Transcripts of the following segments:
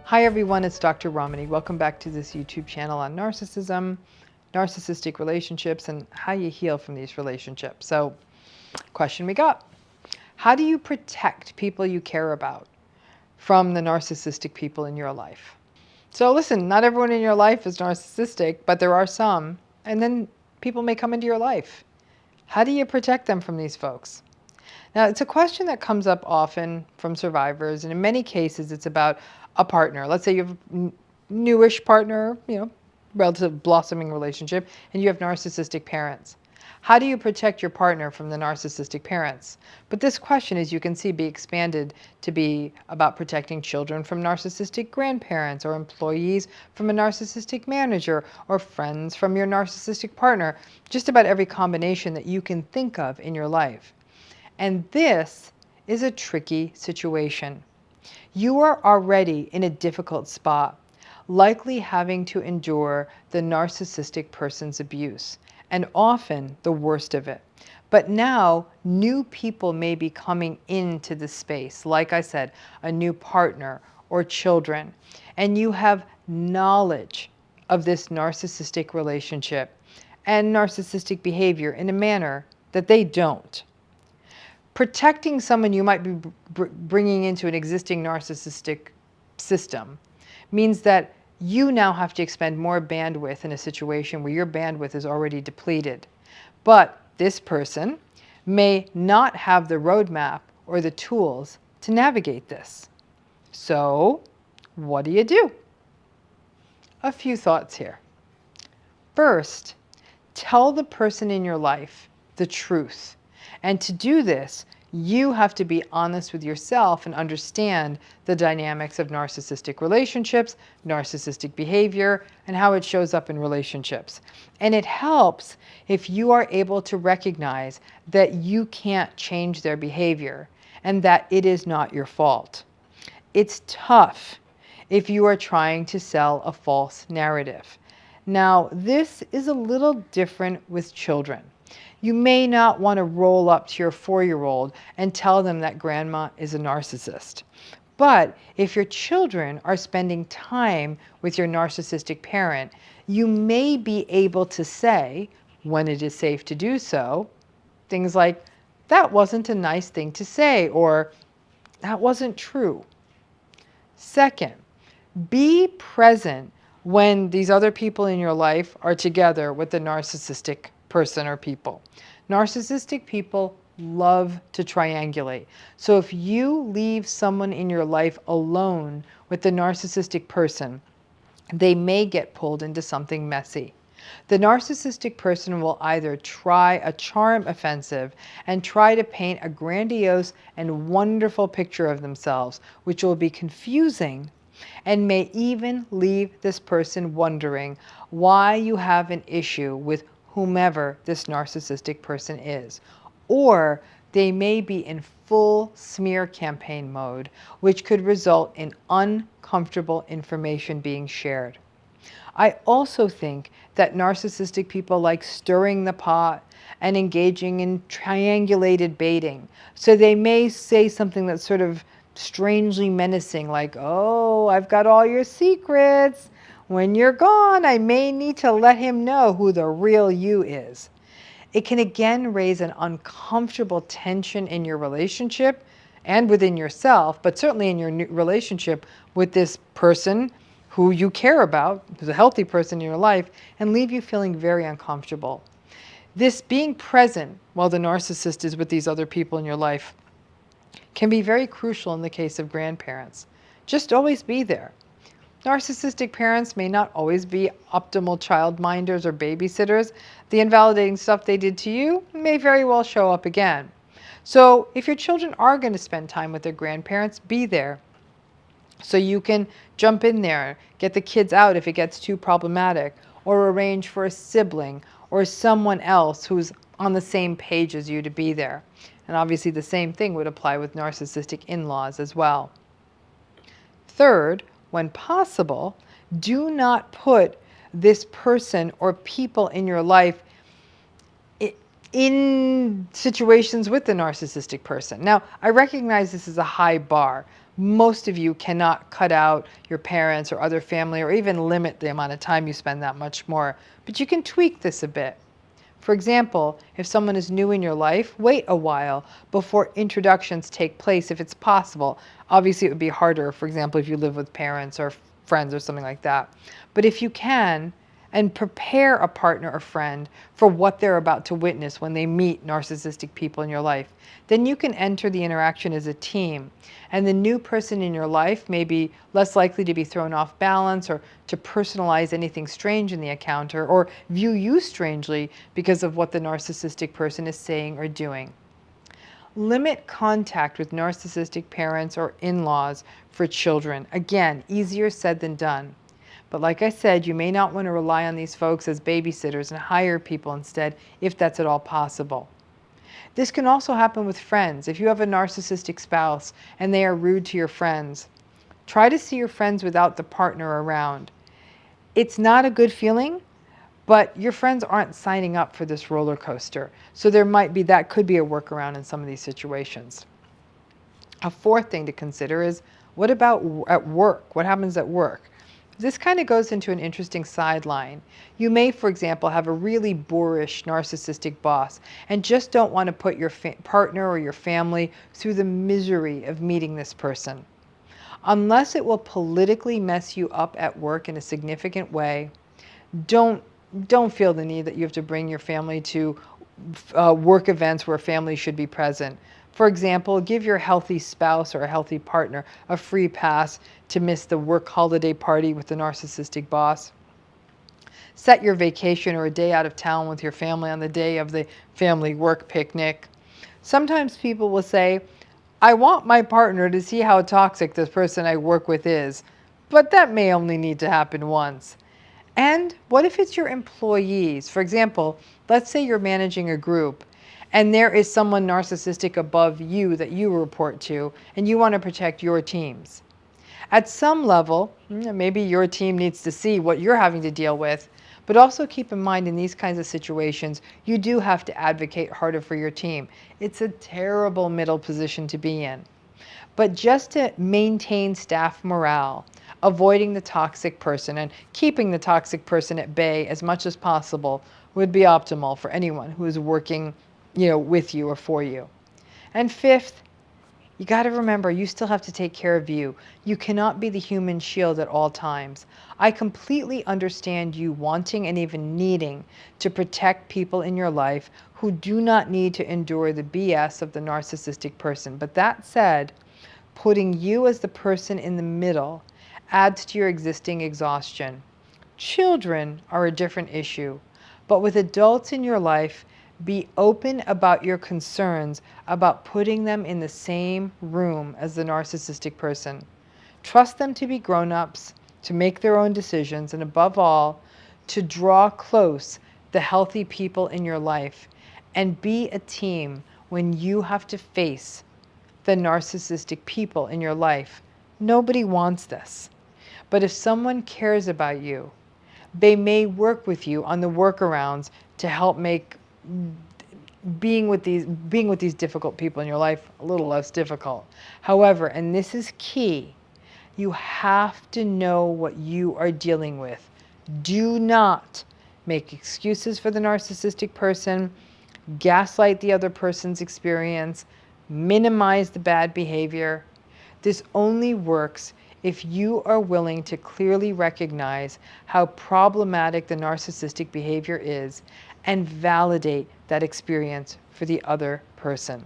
Hi everyone, it's Dr. Ramani. Welcome back to this YouTube channel on narcissism, narcissistic relationships, and how you heal from these relationships. So, question we got. How do you protect people you care about from the narcissistic people in your life? So listen, not everyone in your life is narcissistic, but there are some, and then people may come into your life. How do you protect them from these folks? Now, it's a question that comes up often from survivors, and in many cases, it's about a partner. Let's say you have a newish partner, relative blossoming relationship, and you have narcissistic parents. How do you protect your partner from the narcissistic parents? But this question, as you can see, be expanded to be about protecting children from narcissistic grandparents, or employees from a narcissistic manager, or friends from your narcissistic partner. Just about every combination that you can think of in your life. And this is a tricky situation. You are already in a difficult spot, likely having to endure the narcissistic person's abuse, and often the worst of it. But now, new people may be coming into the space, like I said, a new partner or children, and you have knowledge of this narcissistic relationship and narcissistic behavior in a manner that they don't. Protecting someone you might be bringing into an existing narcissistic system means that you now have to expend more bandwidth in a situation where your bandwidth is already depleted. But this person may not have the roadmap or the tools to navigate this. So, what do you do? A few thoughts here. First, tell the person in your life the truth. And to do this, you have to be honest with yourself and understand the dynamics of narcissistic relationships, narcissistic behavior, and how it shows up in relationships. And it helps if you are able to recognize that you can't change their behavior and that it is not your fault. It's tough if you are trying to sell a false narrative. Now, this is a little different with children. You may not want to roll up to your 4-year-old and tell them that grandma is a narcissist. But if your children are spending time with your narcissistic parent, you may be able to say, when it is safe to do so, things like, that wasn't a nice thing to say, or that wasn't true. Second, be present when these other people in your life are together with the narcissistic person or people. Narcissistic people love to triangulate. So if you leave someone in your life alone with the narcissistic person, they may get pulled into something messy. The narcissistic person will either try a charm offensive and try to paint a grandiose and wonderful picture of themselves, which will be confusing and may even leave this person wondering why you have an issue with whomever this narcissistic person is. Or they may be in full smear campaign mode, which could result in uncomfortable information being shared. I also think that narcissistic people like stirring the pot and engaging in triangulated baiting. So they may say something that's sort of strangely menacing, like, oh, I've got all your secrets. When you're gone, I may need to let him know who the real you is. It can again raise an uncomfortable tension in your relationship and within yourself, but certainly in your relationship with this person who you care about, who's a healthy person in your life, and leave you feeling very uncomfortable. This being present while the narcissist is with these other people in your life can be very crucial in the case of grandparents. Just always be there. Narcissistic parents may not always be optimal child minders or babysitters. The invalidating stuff they did to you may very well show up again. So if your children are going to spend time with their grandparents, be there. So you can jump in there, get the kids out if it gets too problematic, or arrange for a sibling or someone else who's on the same page as you to be there. And obviously the same thing would apply with narcissistic in-laws as well. Third, when possible, do not put this person or people in your life in situations with the narcissistic person. Now, I recognize this is a high bar. Most of you cannot cut out your parents or other family or even limit the amount of time you spend that much more, but you can tweak this a bit. For example, if someone is new in your life, wait a while before introductions take place if it's possible. Obviously, it would be harder, for example, if you live with parents or friends or something like that. But if you can, and prepare a partner or friend for what they're about to witness when they meet narcissistic people in your life, then you can enter the interaction as a team. And the new person in your life may be less likely to be thrown off balance or to personalize anything strange in the encounter or view you strangely because of what the narcissistic person is saying or doing. Limit contact with narcissistic parents or in-laws for children. Again, easier said than done. But like I said, you may not want to rely on these folks as babysitters and hire people instead if that's at all possible. This can also happen with friends. If you have a narcissistic spouse and they are rude to your friends, try to see your friends without the partner around. It's not a good feeling, but your friends aren't signing up for this roller coaster. So that could be a workaround in some of these situations. A fourth thing to consider is, what about at work? What happens at work? This kind of goes into an interesting sideline. You may, for example, have a really boorish, narcissistic boss and just don't want to put your partner or your family through the misery of meeting this person. Unless it will politically mess you up at work in a significant way, don't feel the need that you have to bring your family to work events where family should be present. For example, give your healthy spouse or a healthy partner a free pass to miss the work holiday party with the narcissistic boss. Set your vacation or a day out of town with your family on the day of the family work picnic. Sometimes people will say, I want my partner to see how toxic this person I work with is, but that may only need to happen once. And what if it's your employees? For example, let's say you're managing a group and there is someone narcissistic above you that you report to and you want to protect your teams. At some level, maybe your team needs to see what you're having to deal with, but also keep in mind in these kinds of situations, you do have to advocate harder for your team. It's a terrible middle position to be in. But just to maintain staff morale, avoiding the toxic person and keeping the toxic person at bay as much as possible would be optimal for anyone who is working, with you or for you. And fifth, you got to remember, you still have to take care of you. You cannot be the human shield at all times. I completely understand you wanting and even needing to protect people in your life who do not need to endure the BS of the narcissistic person. But that said, putting you as the person in the middle adds to your existing exhaustion. Children are a different issue, but with adults in your life, be open about your concerns about putting them in the same room as the narcissistic person. Trust them to be grown-ups, to make their own decisions, and above all, to draw close the healthy people in your life and be a team when you have to face the narcissistic people in your life. Nobody wants this. But if someone cares about you, they may work with you on the workarounds to help make being with these difficult people in your life a little less difficult. However, and this is key, you have to know what you are dealing with. Do not make excuses for the narcissistic person, gaslight the other person's experience, minimize the bad behavior. This only works if you are willing to clearly recognize how problematic the narcissistic behavior is and validate that experience for the other person.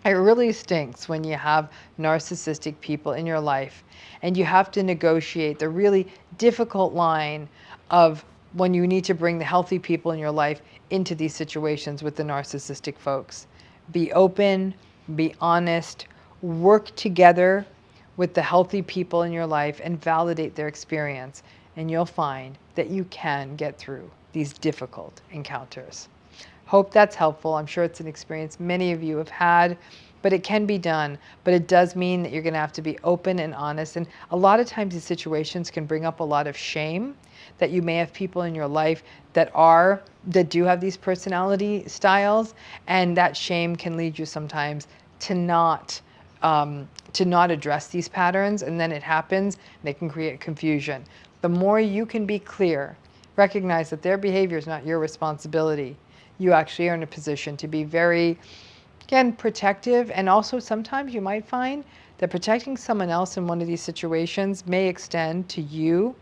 It really stinks when you have narcissistic people in your life and you have to negotiate the really difficult line of when you need to bring the healthy people in your life into these situations with the narcissistic folks. Be open, be honest, work together with the healthy people in your life and validate their experience, and you'll find that you can get through these difficult encounters. Hope that's helpful. I'm sure it's an experience many of you have had, but it can be done. But it does mean that you're going to have to be open and honest. And a lot of times these situations can bring up a lot of shame, that you may have people in your life that do have these personality styles, and that shame can lead you sometimes to not address these patterns, and then it happens, and they can create confusion. The more you can be clear, recognize that their behavior is not your responsibility. You actually are in a position to be very, again, protective. And also sometimes you might find that protecting someone else in one of these situations may extend to you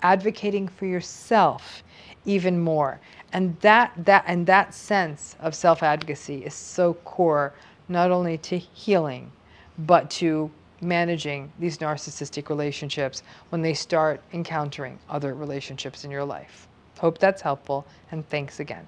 advocating for yourself even more. And that sense of self-advocacy is so core, not only to healing, but to managing these narcissistic relationships when they start encountering other relationships in your life. Hope that's helpful, and thanks again.